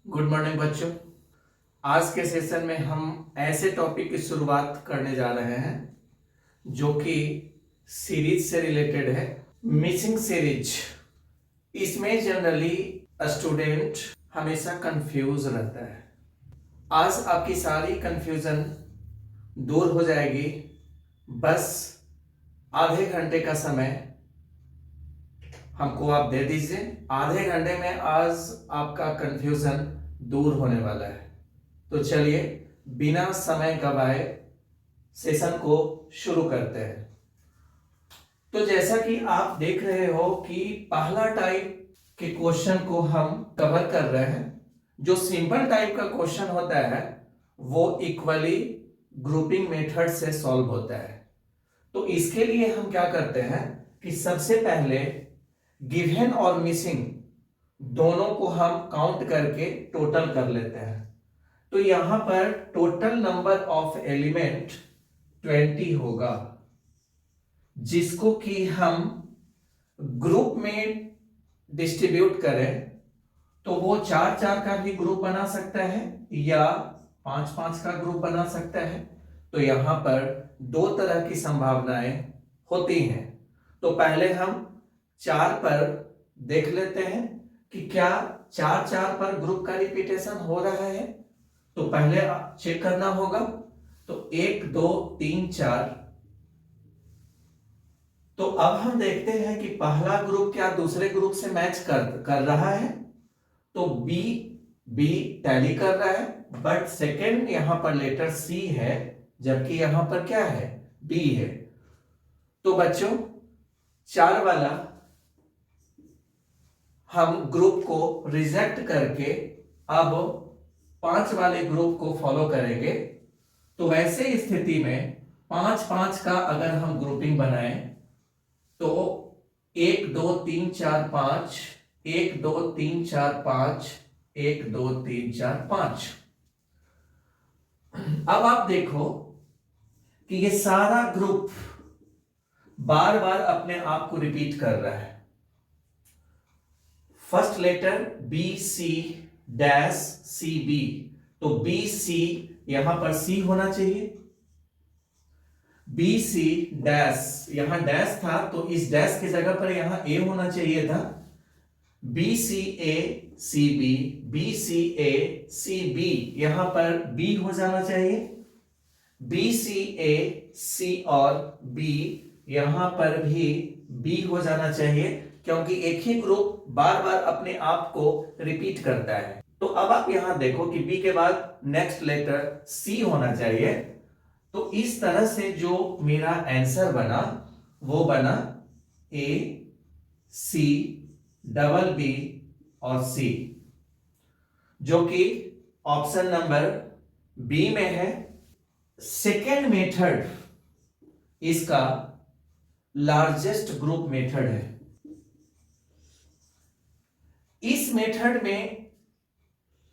Good morning बच्चों। आज के सेशन में हम ऐसे टॉपिक की शुरुआत करने जा रहे हैं जो कि सीरीज से रिलेटेड है। मिसिंग सीरीज, इसमें जनरली स्टूडेंट हमेशा कंफ्यूज रहता है। आज आपकी सारी कंफ्यूजन दूर हो जाएगी। बस आधे घंटे का समय हमको आप दे दीजिए। आधे घंटे में आज आपका कंफ्यूजन दूर होने वाला है। तो चलिए बिना समय गवाए सेशन को शुरू करते हैं। तो जैसा कि आप देख रहे हो कि पहला टाइप के क्वेश्चन को हम कवर कर रहे हैं। जो सिंपल टाइप का क्वेश्चन होता है वो इक्वली ग्रुपिंग मेथड से सॉल्व होता है। तो इसके लिए हम क्या करते हैं कि सबसे पहले गिवन और मिसिंग दोनों को हम काउंट करके टोटल कर लेते हैं। तो यहां पर टोटल नंबर ऑफ एलिमेंट 20 होगा, जिसको कि हम ग्रुप में डिस्ट्रीब्यूट करें तो वो 4-4 का भी ग्रुप बना सकता है या 5-5 का ग्रुप बना सकता है। तो यहां पर दो तरह की संभावनाएं होती हैं। तो पहले हम 4 पर देख लेते हैं कि क्या 4-4 पर ग्रुप का रिपीटेशन हो रहा है। तो पहले चेक करना होगा। तो 1 2 3 4। तो अब हम देखते हैं कि पहला ग्रुप क्या दूसरे ग्रुप से मैच कर रहा है। तो बी टैली कर रहा है, बट सेकेंड यहां पर लेटर सी है, जबकि यहां पर क्या है, बी है। तो बच्चों 4 वाला हम ग्रुप को रिजेक्ट करके अब 5 वाले ग्रुप को फॉलो करेंगे। तो वैसे स्थिति में 5-5 का अगर हम ग्रुपिंग बनाएं तो 1 2 3 4 5, 1 2 3 4 5, 1 2 3 4 5। अब आप देखो कि ये सारा ग्रुप बार बार अपने आप को रिपीट कर रहा है। First letter B C dash C B, तो बी सी यहां पर सी होना चाहिए। बी सी डैश, यहां डैश था तो इस डैश की जगह पर यहां ए होना चाहिए था। बी सी ए सी बी, बी सी ए सी बी, यहां पर बी हो जाना चाहिए। बी सी ए सी और बी, यहां पर भी बी हो जाना चाहिए, क्योंकि एक ही ग्रुप बार बार अपने आप को रिपीट करता है। तो अब आप यहां देखो कि बी के बाद नेक्स्ट लेटर सी होना चाहिए। तो इस तरह से जो मेरा आंसर बना वो बना ए सी डबल बी और सी, जो कि ऑप्शन नंबर बी में है। सेकेंड मेथड इसका लार्जेस्ट ग्रुप मेथड है। इस मेथड में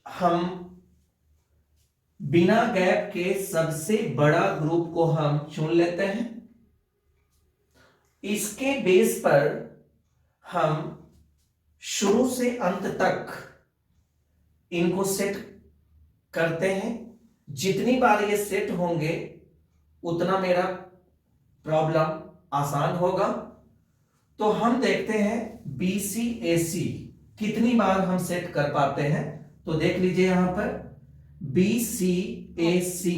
हम बिना गैप के सबसे बड़ा ग्रुप को हम चुन लेते हैं। इसके बेस पर हम शुरू से अंत तक इनको सेट करते हैं। जितनी बार ये सेट होंगे उतना मेरा प्रॉब्लम आसान होगा। तो हम देखते हैं बी सी ए सी कितनी बार हम सेट कर पाते हैं। तो देख लीजिए यहां पर बी सी ए सी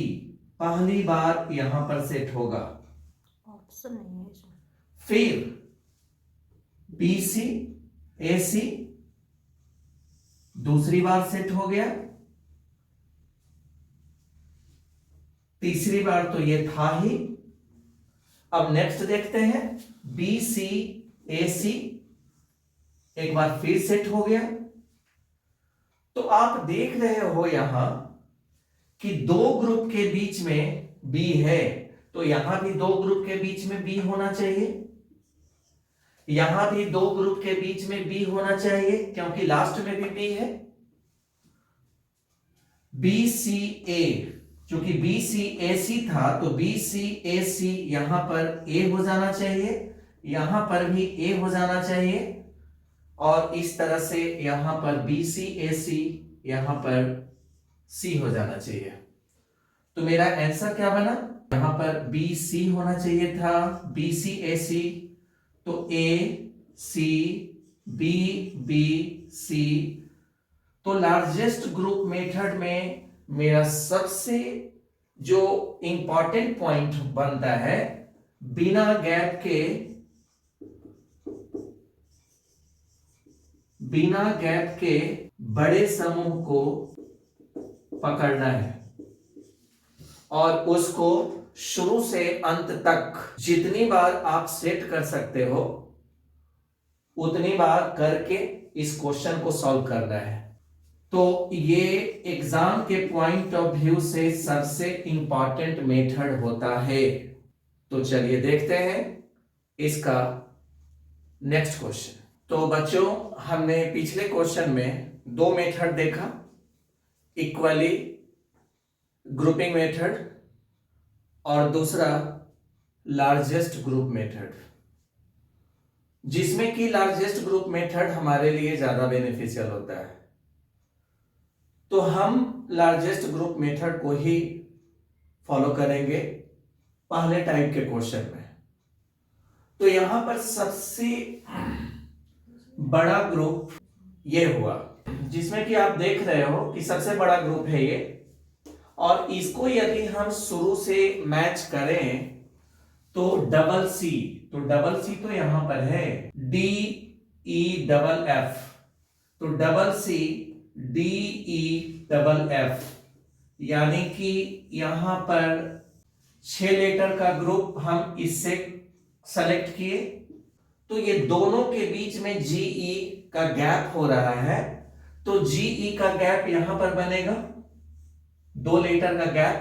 पहली बार यहां पर सेट होगा। ऑप्शन नहीं है इसमें। फिर बी सी ए सी दूसरी बार सेट हो गया। तीसरी बार तो ये था ही। अब नेक्स्ट देखते हैं बी सी ए सी, एक बार फिर सेट हो गया। तो आप देख रहे हो यहां कि दो ग्रुप के बीच में बी है, तो यहां भी दो ग्रुप के बीच में बी होना चाहिए। यहां भी दो ग्रुप के बीच में बी होना चाहिए, क्योंकि लास्ट में भी बी है। बी सी ए, चूंकि बी सी ए सी था तो बी सी ए सी यहां पर ए हो जाना चाहिए, यहां पर भी ए हो जाना चाहिए, और इस तरह से यहां पर बी सी ए सी यहां पर सी हो जाना चाहिए। तो मेरा आंसर क्या बना, यहां पर बी सी होना चाहिए था, बी सी ए सी। तो ए सी बी बी सी। तो लार्जेस्ट ग्रुप मेथड में मेरा सबसे जो इंपॉर्टेंट पॉइंट बनता है, बिना गैप के बड़े समूह को पकड़ना है और उसको शुरू से अंत तक जितनी बार आप सेट कर सकते हो उतनी बार करके इस क्वेश्चन को सॉल्व करना है। तो ये एग्जाम के पॉइंट ऑफ व्यू से सबसे इंपॉर्टेंट मेथड होता है। तो चलिए देखते हैं इसका नेक्स्ट क्वेश्चन। तो बच्चों, हमने पिछले क्वेश्चन में दो मेथड देखा, इक्वली ग्रुपिंग मेथड और दूसरा लार्जेस्ट ग्रुप मेथड, जिसमें कि लार्जेस्ट ग्रुप मेथड हमारे लिए ज्यादा बेनिफिशियल होता है। तो हम लार्जेस्ट ग्रुप मेथड को ही फॉलो करेंगे पहले टाइप के क्वेश्चन में। तो यहां पर सबसे बड़ा ग्रुप ये हुआ, जिसमें कि आप देख रहे हो कि सबसे बड़ा ग्रुप है ये, और इसको यदि हम शुरू से मैच करें तो डबल सी, तो डबल सी तो यहां पर है डी ई डबल एफ, तो double C D E double F, यानी कि यहां पर 6 लेटर का ग्रुप हम इससे सेलेक्ट किए। तो ये दोनों के बीच में जीई का गैप हो रहा है, तो जीई का गैप यहां पर बनेगा 2 लेटर का गैप,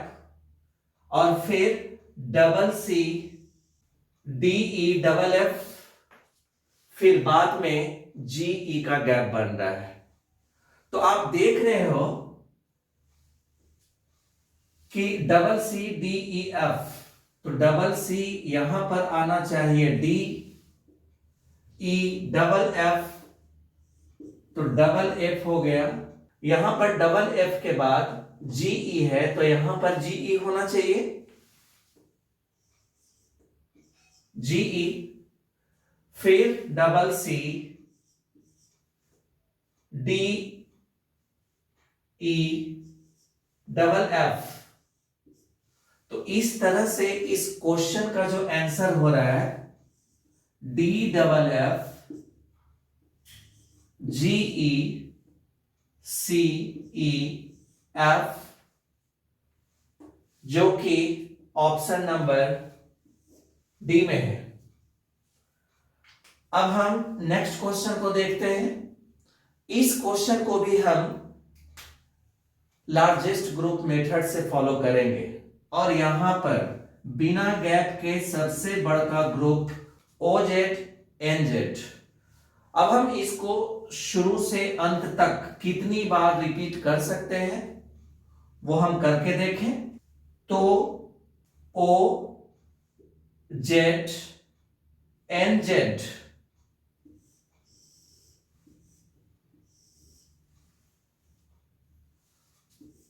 और फिर double C D E double F, फिर बाद में जीई का गैप बन रहा है। तो आप देख रहे हो कि डबल सी डीई एफ, तो डबल सी यहां पर आना चाहिए डी ई डबल एफ, तो डबल एफ हो गया। यहां पर डबल एफ के बाद जीई है, तो यहां पर जीई होना चाहिए जीई, फिर double C D E double F. तो इस तरह से इस क्वेश्चन का जो आंसर हो रहा है डी डबल एफ जीई सी ई एफ, जो कि ऑप्शन नंबर डी में है। अब हम नेक्स्ट क्वेश्चन को देखते हैं। इस क्वेश्चन को भी हम लार्जेस्ट ग्रुप मेथड से फॉलो करेंगे, और यहां पर बिना गैप के सबसे बड़ा ग्रुप ओजेड एनजेड। अब हम इसको शुरू से अंत तक कितनी बार रिपीट कर सकते हैं वो हम करके देखें। तो O Z N Z,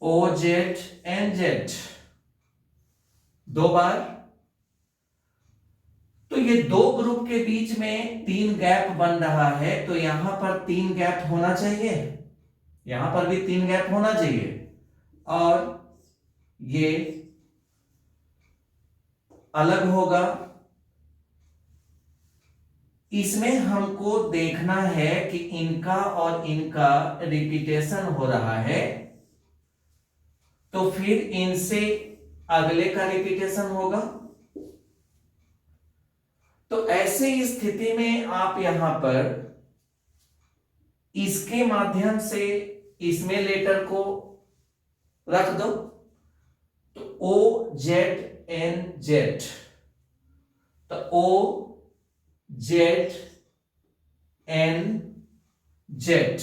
O Z N Z 2 बार। तो ये 2 ग्रुप के बीच में 3 गैप बन रहा है, तो यहां पर 3 गैप होना चाहिए, यहां पर भी 3 गैप होना चाहिए, और ये अलग होगा। इसमें हमको देखना है कि इनका और इनका रिपीटेशन हो रहा है, तो फिर इनसे अगले का रिपीटेशन होगा। तो ऐसे स्थिति में आप यहां पर इसके माध्यम से इसमें लेटर को रख दो, तो ओ जेड एन जेड, तो ओ जेड एन जेड।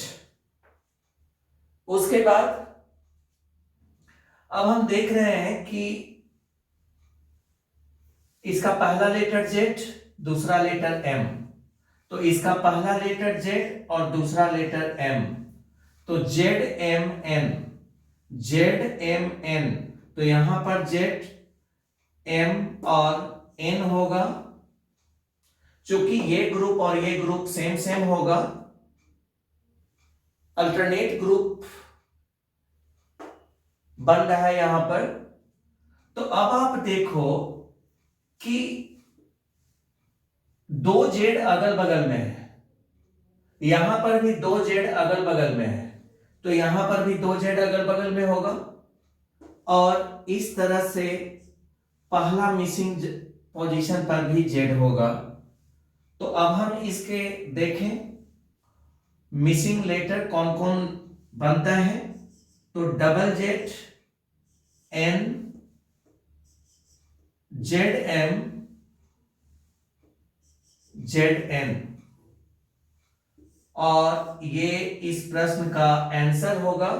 उसके बाद अब हम देख रहे हैं कि इसका पहला लेटर जेड, दूसरा लेटर एम, तो इसका पहला लेटर जेड और दूसरा लेटर एम, तो ZMN, तो यहां पर Z, M और N होगा। चूंकि ये ग्रुप और ये ग्रुप सेम सेम होगा, अल्टरनेट ग्रुप बन रहा है यहां पर। तो अब आप देखो कि दो जेड अगल बगल में है, यहां पर भी दो जेड अगल बगल में है, तो यहां पर भी दो जेड अगल बगल में होगा। और इस तरह से पहला मिसिंग पोजीशन पर भी जेड होगा। तो अब हम इसके देखें मिसिंग लेटर कौन कौन बनता है। तो double Z N, Z M, Z N, और ये इस प्रश्न का आंसर होगा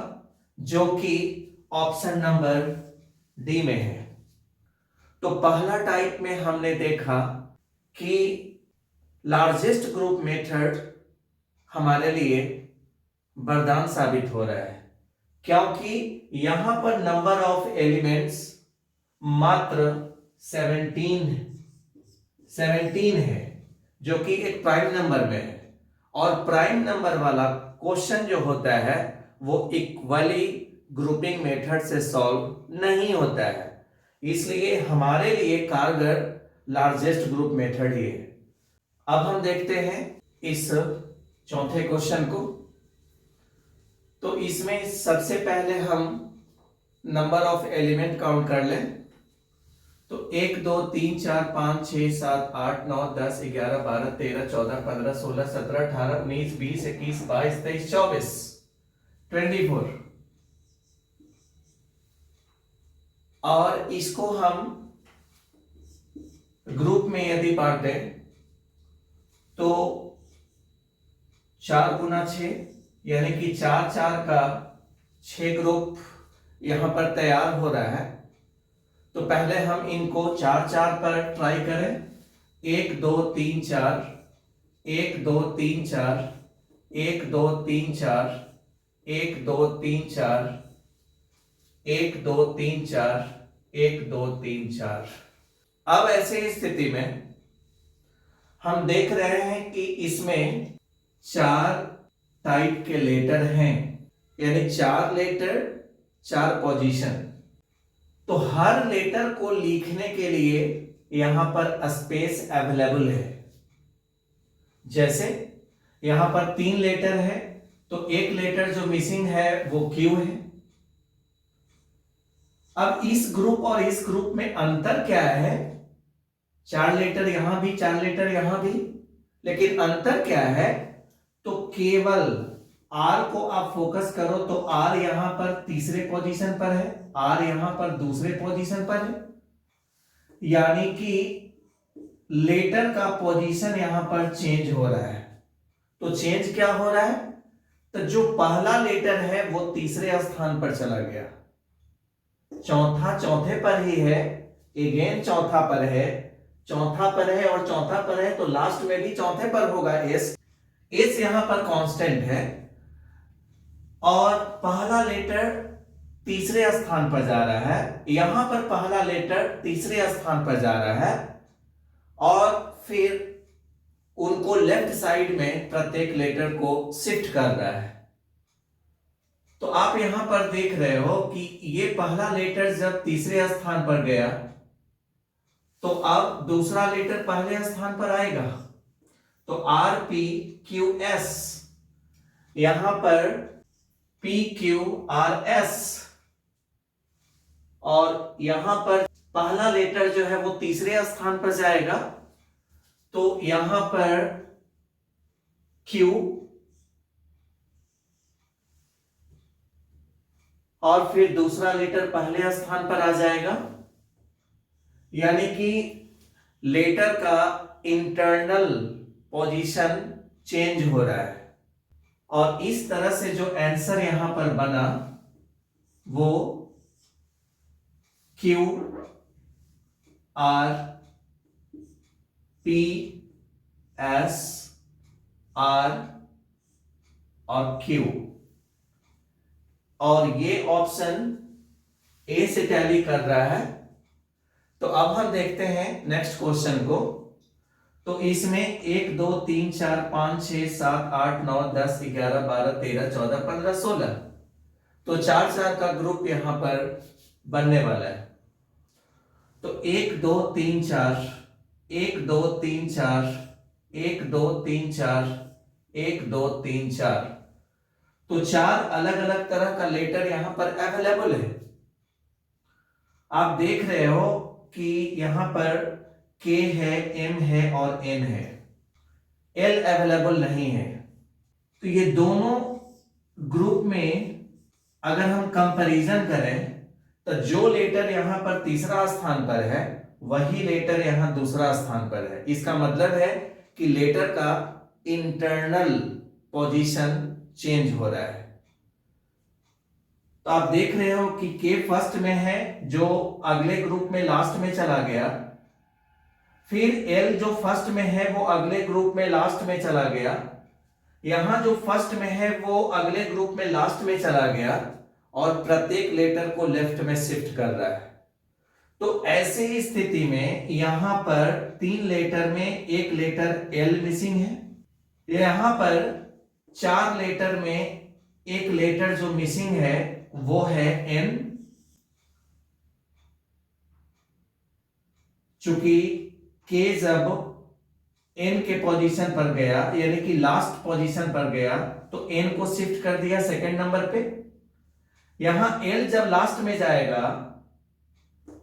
जो कि ऑप्शन नंबर डी में है। तो पहला टाइप में हमने देखा कि लार्जेस्ट ग्रुप मेथड हमारे लिए वरदान साबित हो रहा है, क्योंकि यहां पर नंबर ऑफ एलिमेंट्स मात्र 17 है, जो कि एक प्राइम नंबर में है। और प्राइम नंबर वाला क्वेश्चन जो होता है वो इक्वली ग्रुपिंग मेथड से सॉल्व नहीं होता है, इसलिए हमारे लिए कारगर लार्जेस्ट ग्रुप मेथड ही है। अब हम देखते हैं इस चौथे क्वेश्चन को। तो इसमें सबसे पहले हम नंबर ऑफ एलिमेंट काउंट कर लें। तो 1 2 3 4 5 6 7 8 9 10 11 12 13 14 15 16 17 18 19 20 21 22 23 24 24। और इसको हम ग्रुप में यदि बांटे तो 4 गुना 6 यानी कि 4 4 का 6 ग्रुप यहां पर तैयार हो रहा है। तो पहले हम इनको 4 4 पर ट्राई करें। 1 2 3 4, 1 2 3 4, 1 2 3 4, 1 2 3 4, 1 2 3 4, 1 2 3 4। अब ऐसे स्थिति में हम देख रहे हैं कि इसमें 4 टाइप के लेटर हैं, यानी 4 लेटर 4 पोजीशन। तो हर लेटर को लिखने के लिए यहां पर स्पेस अवेलेबल है। जैसे यहां पर 3 लेटर है, तो एक लेटर जो मिसिंग है वो क्यू है। अब इस ग्रुप और इस ग्रुप में अंतर क्या है? 4 लेटर यहां भी, 4 लेटर यहां भी, लेकिन अंतर क्या है? तो केवल आर को आप फोकस करो तो आर यहां पर तीसरे पोजीशन पर है, आर यहां पर दूसरे पोजीशन पर है, यानी कि लेटर का पोजीशन यहां पर चेंज हो रहा है। तो चेंज क्या हो रहा है? तो जो पहला लेटर है वो तीसरे स्थान पर चला गया, चौथा चौथे पर ही है, अगेन चौथा पर है, चौथा पर है और चौथा पर है, तो लास्ट में भी चौथे पर होगा एस। एस यहां पर कांस्टेंट है और पहला लेटर तीसरे स्थान पर जा रहा है, यहां पर पहला लेटर तीसरे स्थान पर जा रहा है और फिर उनको लेफ्ट साइड में प्रत्येक लेटर को शिफ्ट कर रहा है। तो आप यहां पर देख रहे हो कि ये पहला लेटर जब तीसरे स्थान पर गया तो अब दूसरा लेटर पहले स्थान पर आएगा। तो आर पी क्यू एस, यहां पर पी क्यू आर एस, और यहां पर पहला लेटर जो है वो तीसरे स्थान पर जाएगा, तो यहां पर क्यू और फिर दूसरा लेटर पहले स्थान पर आ जाएगा, यानी कि लेटर का इंटरनल पोजीशन चेंज हो रहा है। और इस तरह से जो आंसर यहां पर बना वो Q R P S R और क्यू। और ये ऑप्शन ए से टैली कर रहा है। तो अब हम देखते हैं नेक्स्ट क्वेश्चन को। तो इसमें 1 2 3 4 5 6 7 8 9 10 11 12 13 14 15 16, तो 4 4 का ग्रुप यहां पर बनने वाला है। तो 1 2 3 4 1 2 3 4 1 2 3 4 1 2 3 4, तो 4 अलग अलग तरह का लेटर यहां पर अवेलेबल है। आप देख रहे हो कि यहां पर K है, M है और N है, L अवेलेबल नहीं है। तो ये दोनों ग्रुप में अगर हम कंपैरिजन करें तो जो लेटर यहां पर तीसरा स्थान पर है वही लेटर यहां दूसरा स्थान पर है। इसका मतलब है कि लेटर का इंटरनल पोजीशन चेंज हो रहा है। तो आप देख रहे हो कि K फर्स्ट में है जो अगले ग्रुप में लास्ट में चला गया, फिर L जो फर्स्ट में है वो अगले ग्रुप में लास्ट में चला गया, यहां जो फर्स्ट में है वो अगले ग्रुप में लास्ट में चला गया, और प्रत्येक लेटर को लेफ्ट में शिफ्ट कर रहा है। तो ऐसे ही स्थिति में यहां पर 3 लेटर में एक लेटर L मिसिंग है, यहां पर 4 लेटर में एक लेटर जो मिसिंग है वो है N। चूंकि K जब N के पोजीशन पर गया यानी कि लास्ट पोजीशन पर गया तो N को शिफ्ट कर दिया सेकंड नंबर पे। यहां L जब लास्ट में जाएगा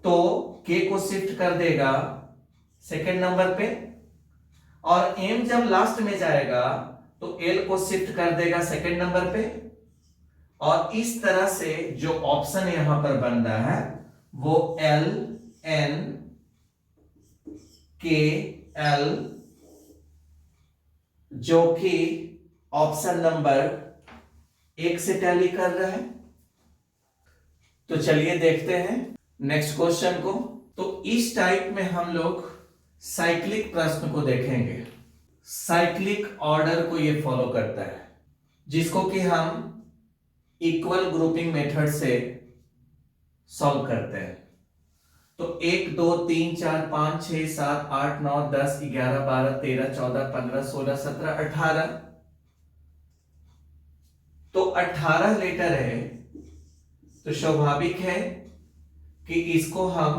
तो K को शिफ्ट कर देगा सेकंड नंबर पे, और M जब लास्ट में जाएगा तो L को शिफ्ट कर देगा सेकंड नंबर पे। और इस तरह से जो ऑप्शन यहां पर बन रहा है वो L N K L, जो कि ऑप्शन नंबर 1 से टैली कर रहा है। तो चलिए देखते हैं नेक्स्ट क्वेश्चन को। तो इस टाइप में हम लोग साइक्लिक प्रश्न को देखेंगे। साइक्लिक ऑर्डर को ये फॉलो करता है जिसको कि हम इक्वल ग्रुपिंग मेथड से सॉल्व करते हैं। तो 1 2 3 4 5 6 7 8 9 10 11 12 13 14 15 16 17 18, तो 18 लेटर है। तो स्वाभाविक है कि इसको हम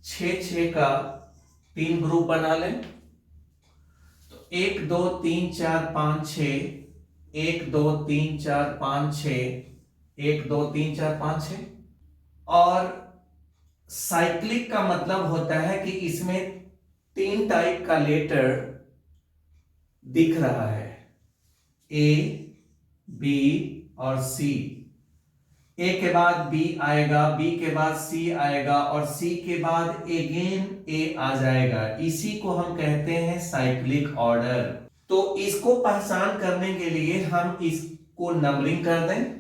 6 का 3 ग्रुप बना लें। तो 1 2 3 4 5 6, 1 2 3 4 5 6, 1 2 3 4 5 6। और साइक्लिक का मतलब होता है कि इसमें 3 टाइप का लेटर दिख रहा है, A, B और C। A के बाद B आएगा, B के बाद C आएगा और C के बाद अगेन A आ जाएगा। इसी को हम कहते हैं साइक्लिक ऑर्डर। तो इसको पहचान करने के लिए हम इसको नंबरिंग कर दें।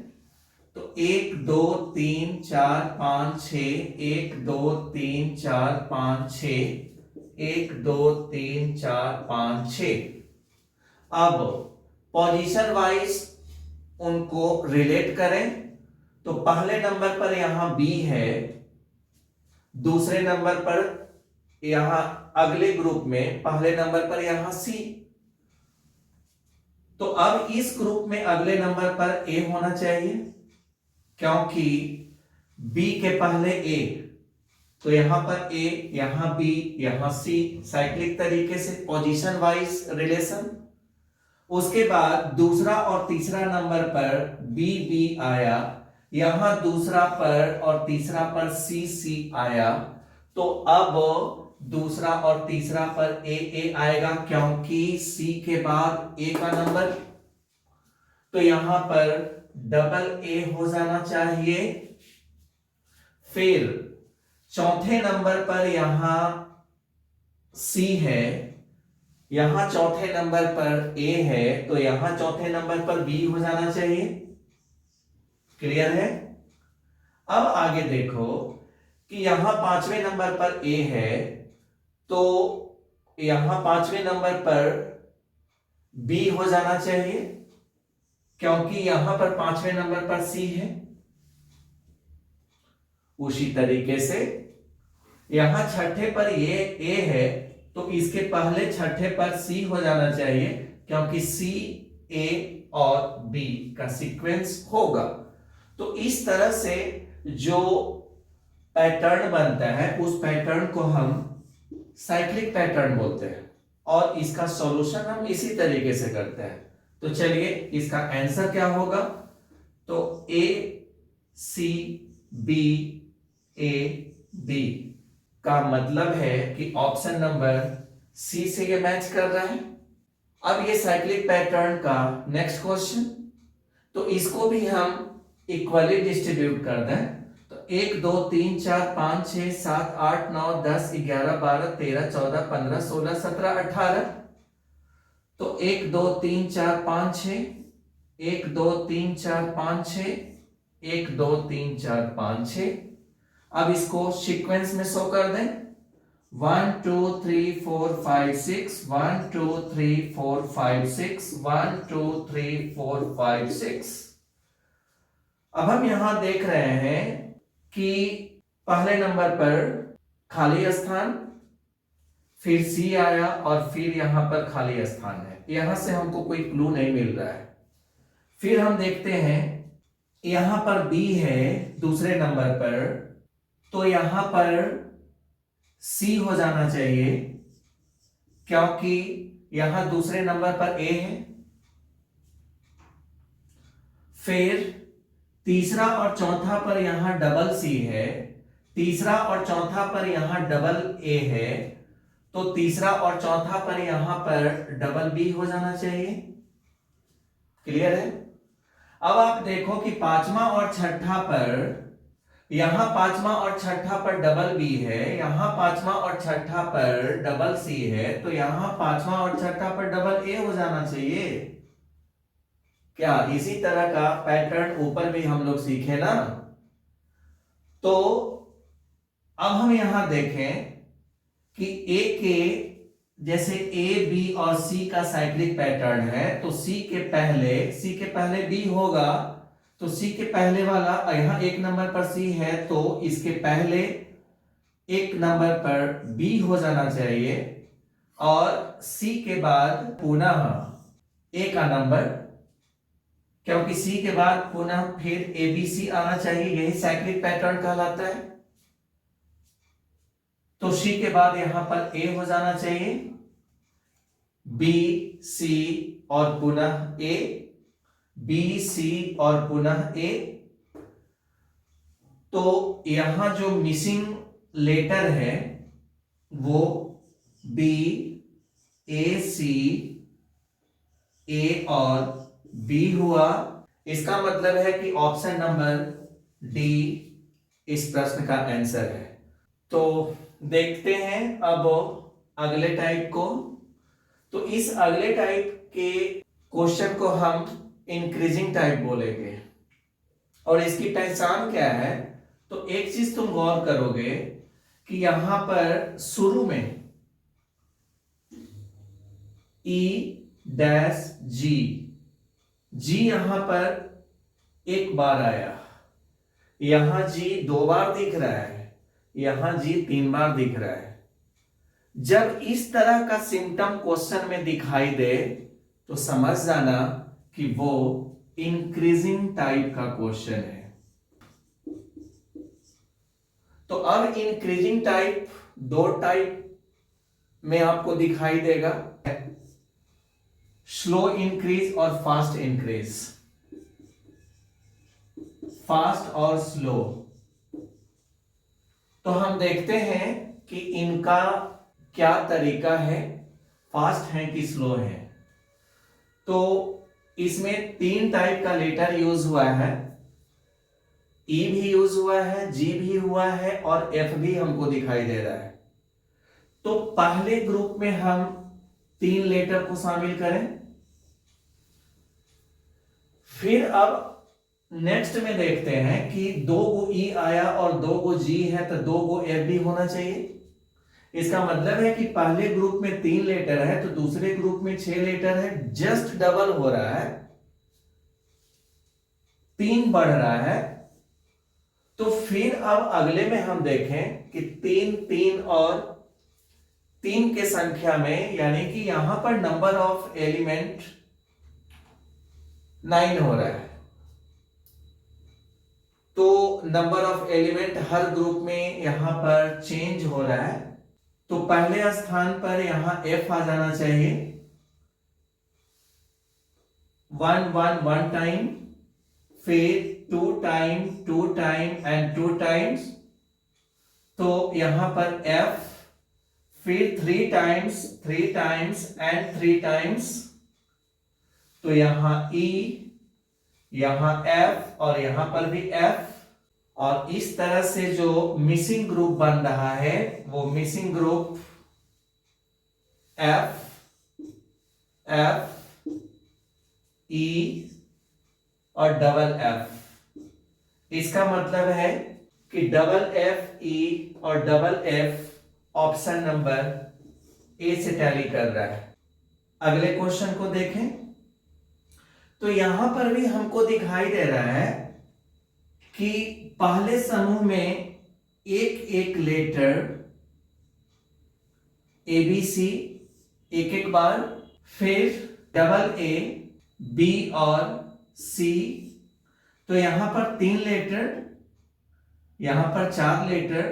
तो 1 2 3 4 5 6, 1 2 3 4 5 6, 1 2 3 4 5 6। अब पोजीशन वाइज उनको रिलेट करें। तो पहले नंबर पर यहां B है, दूसरे नंबर पर यहां अगले ग्रुप में पहले नंबर पर यहां C। तो अब इस ग्रुप में अगले नंबर पर A होना चाहिए क्योंकि B के पहले A, तो यहां पर A, यहां B, यहां C, साइक्लिक तरीके से पोजीशन वाइज रिलेशन। उसके बाद दूसरा और तीसरा नंबर पर B B आया, यहां दूसरा पर और तीसरा पर C C आया। तो अब दूसरा और तीसरा पर A A आएगा क्योंकि C के बाद A का नंबर, तो यहां पर डबल A हो जाना चाहिए। फिर चौथे नंबर पर यहां C है, यहां चौथे नंबर पर A है, तो यहां चौथे नंबर पर B हो जाना चाहिए। क्लियर है? अब आगे देखो कि यहां 5वें नंबर पर A है, तो यहां 5वें नंबर पर B हो जाना चाहिए क्योंकि यहां पर 5वें नंबर पर C है। उसी तरीके से यहां छठे पर ये ए है तो इसके पहले छठे पर सी हो जाना चाहिए, क्योंकि सी ए और बी का सीक्वेंस होगा। तो इस तरह से जो पैटर्न बनता है उस पैटर्न को हम साइक्लिक पैटर्न बोलते हैं, और इसका सॉल्यूशन हम इसी तरीके से करते हैं। तो चलिए इसका आंसर क्या होगा, तो ए सी बी ए बी का मतलब है कि ऑप्शन नंबर सी से ये मैच कर रहा है। अब ये साइक्लिक पैटर्न का नेक्स्ट क्वेश्चन, तो इसको भी हम इक्वली डिस्ट्रीब्यूट कर दें। तो 1 2 3 4 5 6 7 8 9 10 11 12 13 14 15 16 17 18। तो 1 2 3 4 5 6, 1 2 3 4 5 6, 1 2 3 4 5 6। अब इसको सीक्वेंस में शो कर दें, 1 2 3 4 5 6, 1 2 3 4 5 6, 1 2 3 4 5 6। अब हम यहां देख रहे हैं कि पहले नंबर पर खाली स्थान, फिर सी आया और फिर यहां पर खाली स्थान है। यहां से हमको कोई क्लू नहीं मिल रहा है। फिर हम देखते हैं यहां पर बी है दूसरे नंबर पर, तो यहां पर सी हो जाना चाहिए, क्योंकि यहां दूसरे नंबर पर ए है। फिर तीसरा और चौथा पर यहां डबल सी है, तीसरा और चौथा पर यहां डबल ए है, तो तीसरा और चौथा पर यहां पर डबल बी हो जाना चाहिए। क्लियर है? अब आप देखो कि पांचवा और छठा पर, यहां पांचवा और छठा पर डबल बी है, यहां पांचवा और छठा पर डबल सी है, तो यहां पांचवा और छठा पर डबल ए हो जाना चाहिए। क्या इसी तरह का पैटर्न ऊपर भी हम लोग सीखे ना? तो अब हम यहां देखें कि ए के जैसे ए बी और सी का साइक्लिक पैटर्न है, तो सी के पहले बी होगा, तो सी के पहले वाला यहां एक नंबर पर सी है, तो इसके पहले एक नंबर पर बी हो जाना चाहिए, और सी के बाद पुनः ए का नंबर, क्योंकि सी के बाद पुनः फिर ए बी सी आना चाहिए, यही साइक्लिक पैटर्न कहलाता है। तो सी के बाद यहां पर ए हो जाना चाहिए, बी सी और पुनः ए, बी सी और पुनः ए। तो यहां जो मिसिंग लेटर है वो बी ए सी ए और बी हुआ। इसका मतलब है कि ऑप्शन नंबर डी इस प्रश्न का आंसर है। तो देखते हैं अब अगले टाइप को। तो इस अगले टाइप के क्वेश्चन को हम इंक्रीजिंग टाइप बोलेंगे, और इसकी पहचान क्या है, तो एक चीज तुम गौर करोगे कि यहां पर शुरू में ई डैश जी, जी यहां पर एक बार आया, यहां जी 2 बार दिख रहा है, यहां जी 3 बार दिख रहा है। जब इस तरह का सिम्टम क्वेश्चन में दिखाई दे तो समझ जाना कि वो इंक्रीजिंग टाइप का क्वेश्चन है। तो अब इंक्रीजिंग टाइप 2 टाइप में आपको दिखाई देगा, स्लो इंक्रीज और फास्ट इंक्रीज, फास्ट और स्लो। तो हम देखते हैं कि इनका क्या तरीका है, फास्ट है कि स्लो है। तो इसमें 3 टाइप का लेटर यूज हुआ है, ई भी यूज हुआ है, जी भी हुआ है, और एफ भी हमको दिखाई दे रहा है। तो पहले ग्रुप में हम 3 लेटर को शामिल करें, फिर अब नेक्स्ट में देखते हैं कि 2 गो ई आया और 2 गो जी है, तो 2 गो एफ भी होना चाहिए। इसका मतलब है कि पहले ग्रुप में 3 लेटर है, तो दूसरे ग्रुप में 6 लेटर है, जस्ट डबल हो रहा है, 3 बढ़ रहा है। तो फिर अब अगले में हम देखें कि 3 3 और 3 के संख्या में, यानी कि यहां पर नंबर ऑफ एलिमेंट 9 हो रहा है। तो number of element her group में यहां पर चेंज हो रहा है। तो पहले स्थान पर यहां F आ जाना चाहिए, 1 1 1 टाइम, फिर 2 टाइम 2 टाइम एंड 2 टाइम्स। तो यहां पर F, फिर 3 टाइम्स 3 टाइम्स एंड 3 टाइम्स। तो यहां E, यहां F और यहां पर भी F। और इस तरह से जो मिसिंग ग्रुप बन रहा है वो missing group F F E और डबल F। इसका मतलब है कि डबल F E और double F option number A से टैली कर रहा है। अगले क्वेश्चन को देखें तो यहां पर भी हमको दिखाई दे रहा है कि पहले समूह में एक एक लेटर ABC एक एक बार, फिर डबल A, B और C। तो यहां पर 3 लेटर, यहां पर 4 लेटर।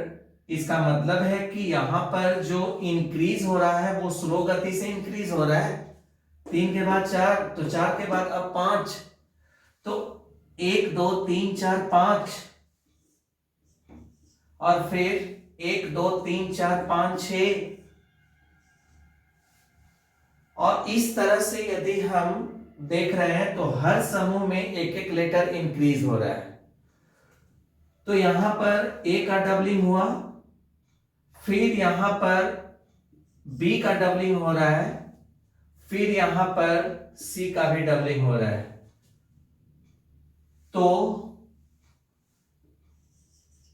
इसका मतलब है कि यहां पर जो इंक्रीज हो रहा है वो स्लो गति से इंक्रीज हो रहा है। 3 के बाद 4, तो 4 के बाद अब 5। तो 1 2 3 4 5 और फिर 1 2 3 4 5 6। और इस तरह से यदि हम देख रहे हैं तो हर समूह में एक एक लेटर इंक्रीज हो रहा है। तो यहां पर A का डबलिंग हुआ, फिर यहां पर B का डबलिंग हो रहा है, फिर यहां पर C का भी डबलिंग हो रहा है। तो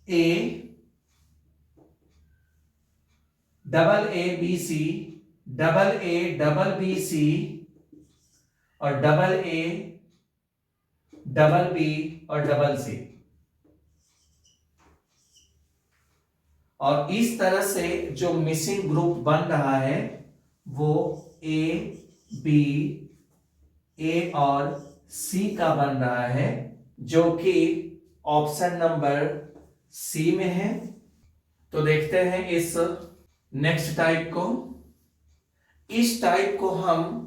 A double A B C, double A double B C और डबल A डबल B और डबल C। और इस तरह से जो मिसिंग ग्रुप बन रहा है वो A B A और C का बन रहा है, जो कि ऑप्शन नंबर C में है। तो देखते हैं इस नेक्स्ट टाइप को। इस टाइप को हम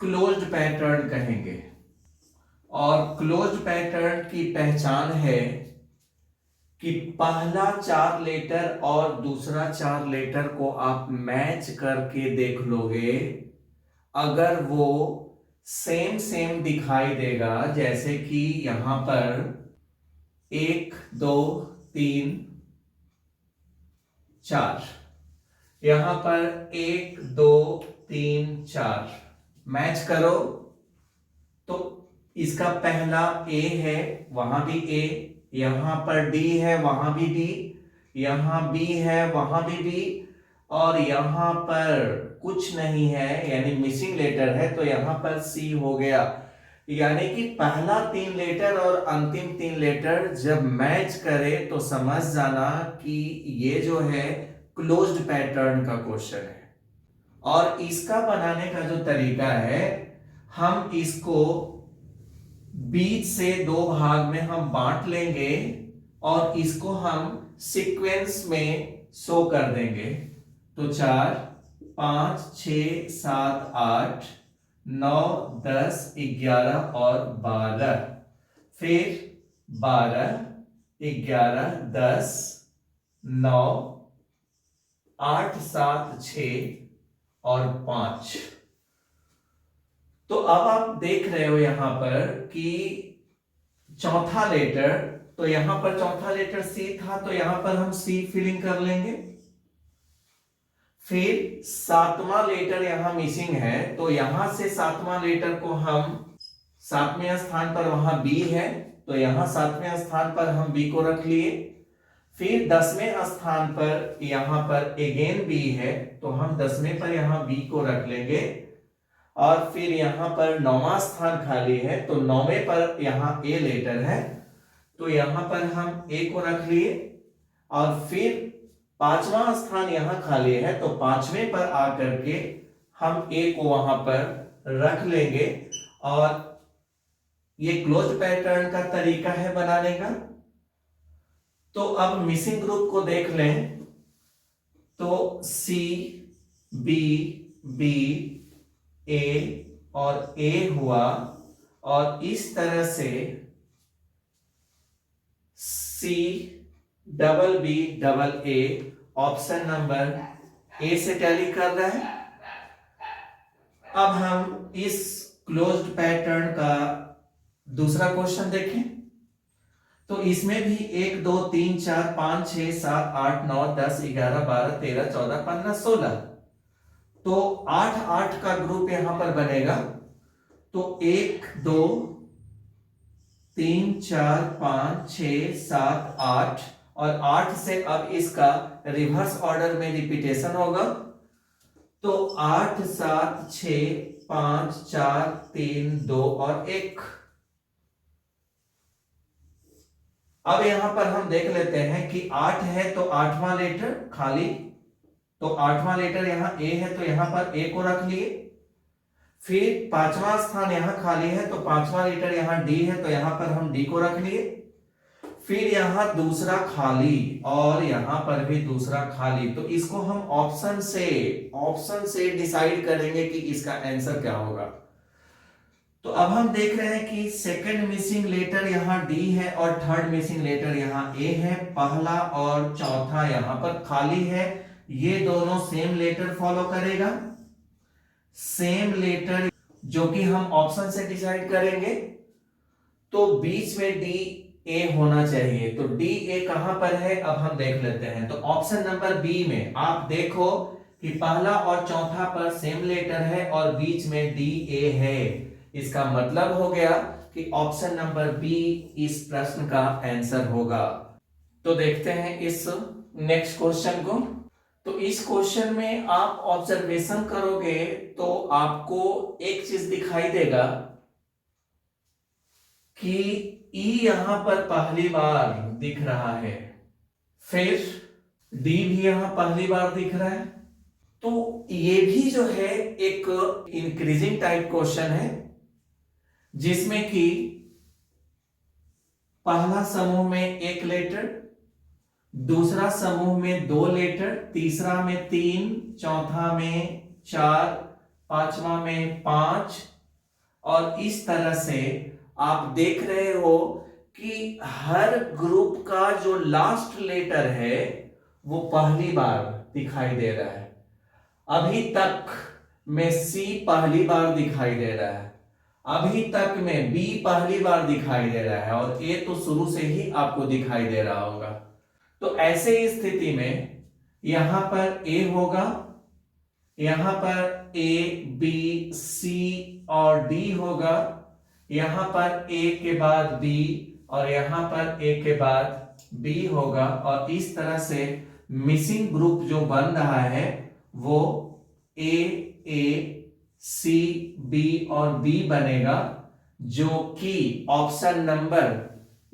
क्लोज्ड पैटर्न कहेंगे। और क्लोज्ड पैटर्न की पहचान है कि पहला 4 लेटर और दूसरा 4 लेटर को आप मैच करके देख लोगे, अगर वो सेम सेम दिखाई देगा, जैसे कि यहां पर 1 2 3 4, यहां पर 1 2 3 4 मैच करो। तो इसका पहला A है, वहां भी A, यहां पर D है, वहां भी D, यहां B है, वहां भी B, और यहां पर कुछ नहीं है यानी मिसिंग लेटर है, तो यहां पर C हो गया। यानी कि पहला 3 लेटर और अंतिम 3 लेटर जब मैच करे तो समझ जाना कि ये जो है क्लोज्ड पैटर्न का क्वेश्चन है। और इसका बनाने का जो तरीका है, हम इसको बीच से 2 भाग में हम बांट लेंगे और इसको हम सीक्वेंस में शो कर देंगे। तो 4 5 6 7 8 9 10 11 और 12, फिर 12 11 10 9 8 7 6 और 5। तो अब आप देख रहे हो यहां पर कि चौथा लेटर, तो यहां पर चौथा लेटर C था, तो यहां पर हम C फिलिंग कर लेंगे। फिर 7वां लेटर यहां मिसिंग है, तो यहां से 7वां लेटर को हम 7वें स्थान पर, वहां B है तो यहां 7वें स्थान पर हम B को रख लिए। फिर 10वें स्थान पर यहां पर अगेन B है, तो हम 10वें पर यहां B को रख लेंगे। और फिर यहां पर 9वां स्थान खाली है, तो 9वें पर यहां A लेटर है, तो यहां पर हम ए को रख लिए और फिर पांचवा स्थान यहां खाली है तो पांचवें पर आकर के हम ए को वहां पर रख लेंगे और ये क्लोज्ड पैटर्न का तरीका है बनाने का। तो अब मिसिंग ग्रुप को देख लें तो सी बी बी ए और ए हुआ और इस तरह से C double B double A option number A से टैली कर रहा है। अब हम इस क्लोज्ड पैटर्न का दूसरा क्वेश्चन देखें तो इसमें भी 1 2 3 4 5 6 7 8 9 10 11 12 13 14 15 16 तो 8 8 का ग्रुप यहां पर बनेगा। तो 1 2 3 4 5 6 7 8 और 8 से अब इसका रिवर्स ऑर्डर में रिपीटेशन होगा। तो 8 7 6 5 4 3 2 और 1। अब यहां पर हम देख लेते हैं कि 8 है तो 8वां लेटर खाली, तो 8वां लेटर यहां ए है तो यहां पर ए को रख लिए। फिर 5वां स्थान यहां खाली है तो 5वां लेटर यहां डी है तो यहां पर हम डी को रख लिए। फिर यहां दूसरा खाली और यहां पर भी दूसरा खाली, तो इसको हम ऑप्शन से डिसाइड करेंगे कि इसका आंसर क्या होगा। तो अब हम देख रहे हैं कि सेकंड मिसिंग लेटर यहां डी है और थर्ड मिसिंग लेटर यहां ए है। पहला और चौथा यहां पर खाली है, ये दोनों सेम लेटर फॉलो करेगा, सेम लेटर जो कि हम ऑप्शन से डिसाइड करेंगे। तो बीच में डी ए होना चाहिए, तो डी ए कहां पर है अब हम देख लेते हैं। तो ऑप्शन नंबर बी में आप देखो कि पहला और चौथा पर सेम लेटर है और बीच में डी ए है। इसका मतलब हो गया कि ऑप्शन नंबर बी इस प्रश्न का आंसर होगा। तो देखते हैं इस नेक्स्ट क्वेश्चन को। तो इस क्वेश्चन में आप ऑब्जर्वेशन करोगे तो आपको एक चीज दिखाई देगा कि ई यहां पर पहली बार दिख रहा है, फिर डी भी यहां पहली बार दिख रहा है। तो ये भी जो है एक इंक्रीजिंग टाइप क्वेश्चन है जिसमें कि पहला समूह में एक लेटर, दूसरा समूह में 2 लेटर, तीसरा में 3, चौथा में 4, पांचवा में 5 और इस तरह से आप देख रहे हो कि हर ग्रुप का जो लास्ट लेटर है वो पहली बार दिखाई दे रहा है। अभी तक में सी पहली बार दिखाई दे रहा है, अभी तक में बी पहली बार दिखाई दे रहा है और ए तो शुरू से ही आपको दिखाई दे रहा होगा। तो ऐसे स्थिति में यहां पर ए होगा, यहां पर ए बी सी और डी होगा, यहां पर ए के बाद बी और यहां पर ए के बाद बी होगा और इस तरह से मिसिंग ग्रुप जो बन रहा है वो ए सी बी और बी बनेगा जो कि ऑप्शन नंबर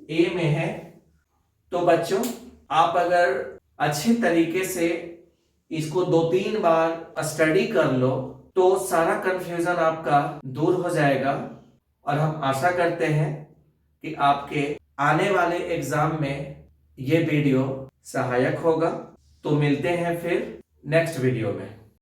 ए में है। तो बच्चों आप अगर अच्छे तरीके से इसको 2-3 बार स्टडी कर लो तो सारा कंफ्यूजन आपका दूर हो जाएगा और हम आशा करते हैं कि आपके आने वाले एग्जाम में ये वीडियो सहायक होगा। तो मिलते हैं फिर नेक्स्ट वीडियो में।